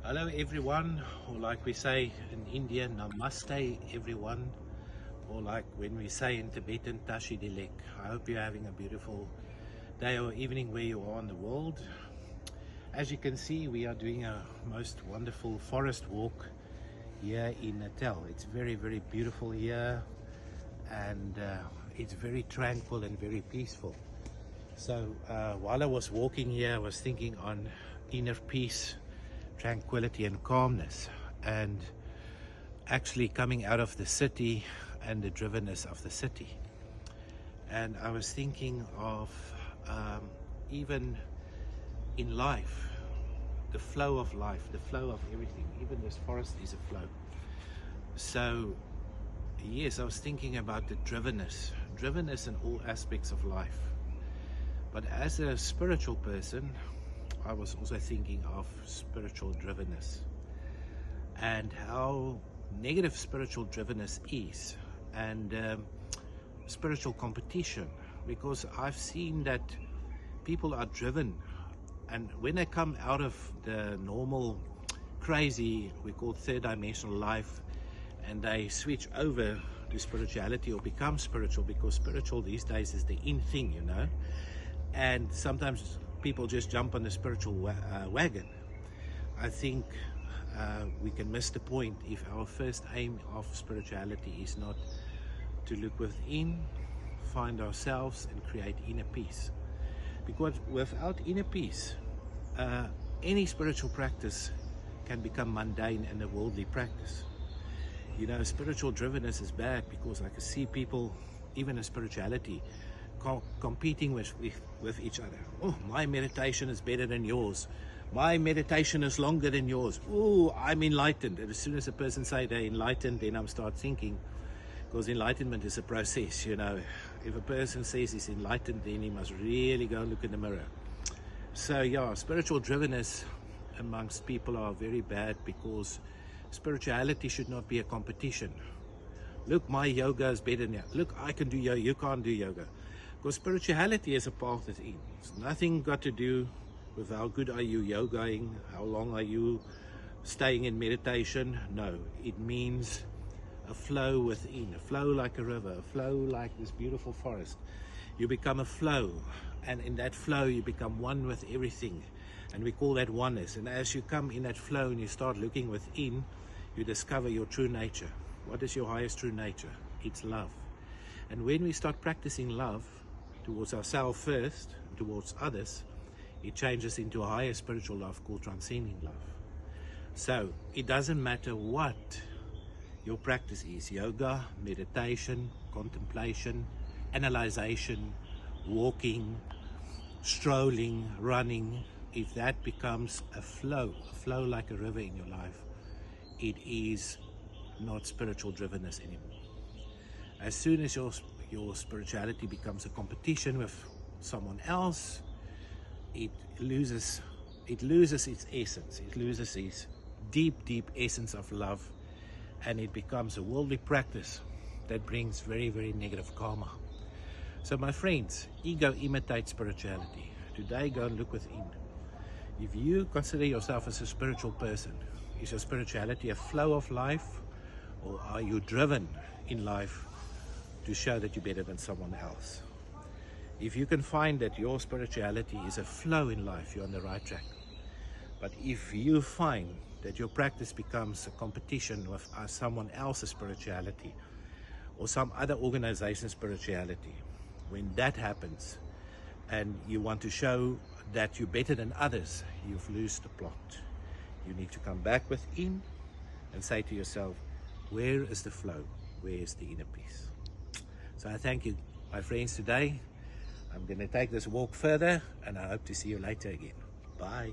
Hello everyone, or like we say in India, namaste everyone, or like when we say in Tibetan, tashi dilek. I hope you're having a beautiful day or evening where you are in the world. As you can see, we are doing a most wonderful forest walk here in Natal. It's very, very beautiful here, and it's very tranquil and very peaceful. So while I was walking here, I was thinking on inner peace, tranquility and calmness, and actually coming out of the city and the drivenness of the city. And I was thinking of even in life, the flow of life, the flow of everything. Even this forest is a flow. So yes, I was thinking about the drivenness in all aspects of life. But as a spiritual person, I was also thinking of spiritual drivenness and how negative spiritual drivenness is, and spiritual competition, because I've seen that people are driven, and when they come out of the normal crazy, we call third dimensional life, and they switch over to spirituality or become spiritual, because spiritual these days is the in thing, you know, and sometimes people just jump on the spiritual wagon. I think we can miss the point if our first aim of spirituality is not to look within, find ourselves and create inner peace. Because without inner peace, any spiritual practice can become mundane and a worldly practice. You know, spiritual drivenness is bad, because I can see people, even in spirituality, competing with each other. Oh, my meditation is better than yours. My meditation is longer than yours. Oh, I'm enlightened. And as soon as a person say they're enlightened, then I start thinking, because enlightenment is a process, you know. If a person says he's enlightened, then he must really go and look in the mirror. So yeah, spiritual drivenness amongst people are very bad, because spirituality should not be a competition. Look, my yoga is better than you. Look, I can do yoga, you can't do yoga. Because spirituality is a path within. It's nothing got to do with how good are you yogaing, how long are you staying in meditation. No, it means a flow within, a flow like a river, a flow like this beautiful forest. You become a flow, and in that flow you become one with everything, and we call that oneness. And as you come in that flow and you start looking within, you discover your true nature. What is your highest true nature? It's love. And when we start practicing love towards ourselves first, towards others, it changes into a higher spiritual love called transcending love. So it doesn't matter what your practice is, yoga, meditation, contemplation, analyzation, walking, strolling, running, if that becomes a flow like a river in your life, it is not spiritual drivenness anymore. As soon as your spirituality becomes a competition with someone else, it loses its essence. It loses its deep essence of love, and it becomes a worldly practice that brings very, very negative karma. So my friends, ego imitates spirituality. Today, go and look within. If you consider yourself as a spiritual person, is your spirituality a flow of life, or are you driven in life to show that you're better than someone else? If you can find that your spirituality is a flow in life, you're on the right track. But if you find that your practice becomes a competition with someone else's spirituality or some other organization's spirituality, when that happens and you want to show that you're better than others, you've lost the plot. You need to come back within and say to yourself, where is the flow? Where is the inner peace? So I thank you, my friends, today. I'm going to take this walk further, and I hope to see you later again. Bye.